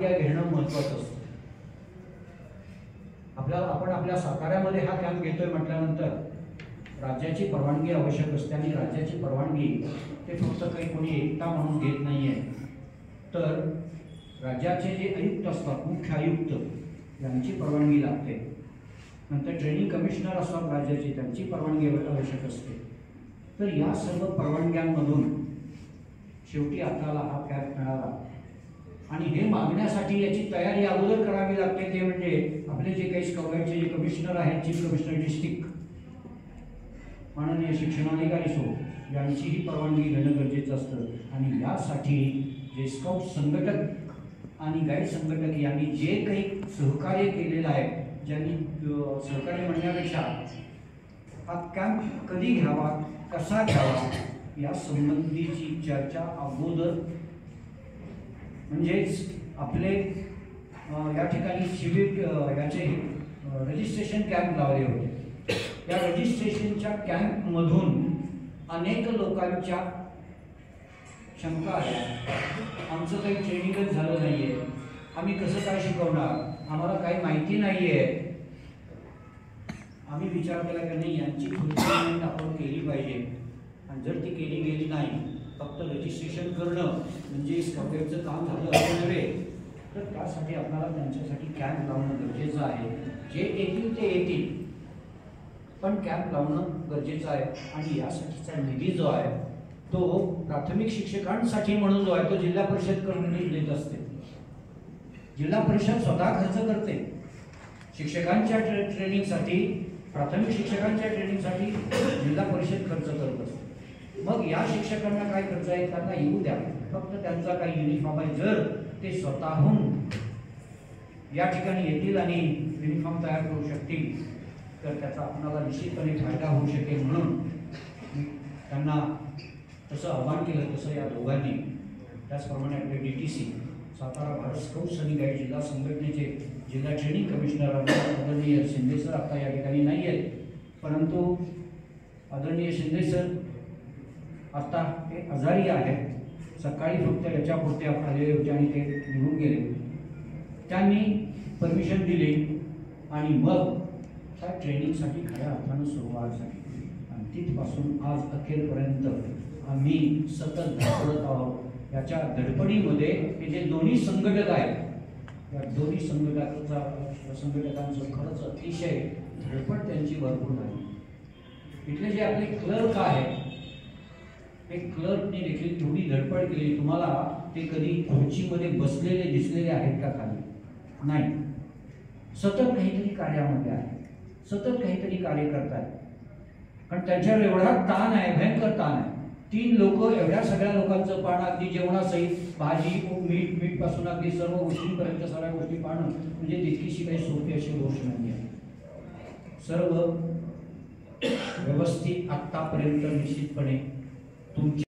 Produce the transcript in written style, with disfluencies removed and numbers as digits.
परवानग्या घेणं महत्त्वाचं असतं. आपण आपल्या साताऱ्यामध्ये हा कॅम्प घेतोय म्हटल्यानंतर राज्याची परवानगी आवश्यक असते आणि राज्याची परवानगी ते फक्त काही कोणी एकटा म्हणून घेत नाहीये, तर राज्याचे जे आयुक्त असतात, मुख्य आयुक्त यांची परवानगी लागते. नंतर ट्रेनिंग कमिशनर असतात राज्याचे, त्यांची परवानगी आवश्यक असते. तर या सर्व परवानग्यांमधून शेवटी आपल्याला हा कॅम्प मिळाला आणि हे मागण्यासाठी याची तयारी अगोदर करावी लागते. ते म्हणजे आपले जे काही स्काउटचे जे कमिशनर आहेत, चीफ कमिशनर डिस्ट्रिक्ट, माननीय शिक्षणाधिकारी यांचीही परवानगी घेणं गरजेचं असतं. आणि यासाठी जे स्काउट संघटक आणि गाईड संघटक यांनी जे काही सहकार्य केलेलं आहे, ज्यांनी सहकार्य म्हणण्यापेक्षा हा कॅम्प कधी घ्यावा, कसा घ्यावा या संबंधीची चर्चा अगोदर, म्हणजेच आपले या ठिकाणी शिबिर याचे रजिस्ट्रेशन कॅम्प लावले होते. या रजिस्ट्रेशनच्या कॅम्पमधून अनेक लोकांच्या शंका आहेत. आमचं काही ट्रेनिंगच झालं नाहीये, आम्ही कसं काय शिकवणार, आम्हाला काही माहिती नाहीये. आम्ही विचार केला की नाही, यांची फुलफिलमेंट आपण केली पाहिजे. आणि जर ती केली गेली नाही, फक्त रजिस्ट्रेशन करणं म्हणजे स्काउटचं काम झालं असं नव्हे, तर त्यासाठी आपल्याला त्यांच्यासाठी कॅम्प लावणं गरजेचं आहे. जे येतील ते येतील, पण कॅम्प लावणं गरजेचं आहे. आणि यासाठीचा निधी जो आहे तो प्राथमिक शिक्षकांसाठी म्हणून जो आहे तो जिल्हा परिषद देत असते. जिल्हा परिषद स्वतः खर्च करते शिक्षकांच्या ट्रेनिंगसाठी, प्राथमिक शिक्षकांच्या ट्रेनिंगसाठी जिल्हा परिषद खर्च करत असते. मग या शिक्षकांना काय खर्च आहे त्यांना येऊ द्या, फक्त त्यांचा काही युनिफॉर्म आहे. जर ते स्वतःहून या ठिकाणी येतील आणि युनिफॉर्म तयार करू शकतील तर त्याचा आपल्याला निश्चितपणे फायदा होऊ शकेल. म्हणून त्यांना तसं आव्हान केलं तसं या दोघांनी. त्याचप्रमाणे आपले DTC सातारा भारत स्काउट्स आणि गाईड जिल्हा संघटनेचे जिल्हा ट्रेनिंग कमिशनर आदरणीय शिंदे सर आता या ठिकाणी नाही आहेत, परंतु आदरणीय शिंदे सर आता ते आजारी आहेत. सकाळी फक्त याच्यापुरते आलेले होते आणि ते निघून गेले. त्यांनी परमिशन दिली आणि मग त्या ट्रेनिंगसाठी खऱ्या अर्थानं सुरुवात झाली. आणि तिथपासून आज अखेरपर्यंत आम्ही सतत धडपडत आहोत. याच्या धडपडीमध्ये हे जे दोन्ही संघटक आहेत, या दोन्ही संघटकांचं खरंच अतिशय धडपड त्यांची भरपूर झाली. इथले जे आपले क्लर्क आहेत, ते क्लर्कने देखील थोडी धडपड केली. तुम्हाला ते कधी खुर्चीमध्ये बसलेले दिसलेले आहेत का खाली? नाही. सतत काहीतरी कार्यामध्ये आहे, सतत काहीतरी कार्य करतात. कारण त्यांच्यावर एवढा ताण आहे, भयंकर ताण आहे. 3 लोक एवढ्या सगळ्या लोकांचं पाहणं, अगदी जेवणासहित भाजी मीठ पासून अगदी सर्व गोष्टींपर्यंत सगळ्या गोष्टी पाहणं म्हणजे तितकीशी काही सोपी अशी गोष्ट नाही आहे. सर्व व्यवस्थित आतापर्यंत निश्चितपणे तुमची